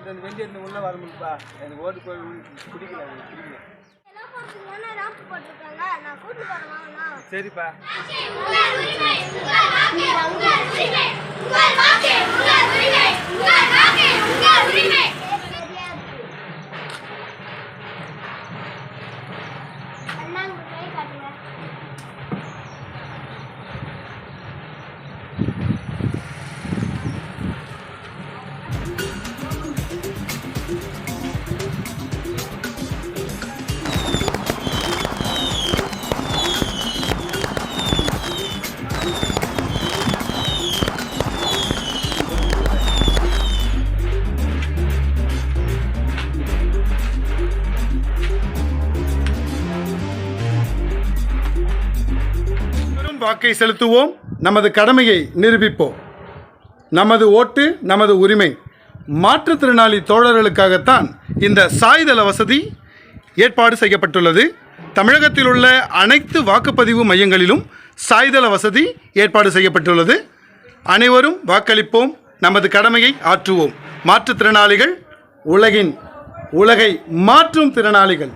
அந்த வெண்டி எடுத்து உள்ள வரணும்ப்பா. எனக்கு ஓட்டு போய் பிடிக்கல. சரிப்பா. வாக்கை செலுத்துவோம், நமது கடமையை நிரூபிப்போம். நமது ஓட்டு நமது உரிமை. மாற்றுத்திறனாளி தோழர்களுக்காகத்தான் இந்த சாய்தள வசதி ஏற்பாடு செய்யப்பட்டுள்ளது. தமிழகத்தில் உள்ள அனைத்து வாக்குப்பதிவு மையங்களிலும் சாய்தள வசதி ஏற்பாடு செய்யப்பட்டுள்ளது. அனைவரும் வாக்களிப்போம், நமது கடமையை ஆற்றுவோம். மாற்றுத்திறனாளிகள் உலகை மாற்றும் திறனாளிகள்.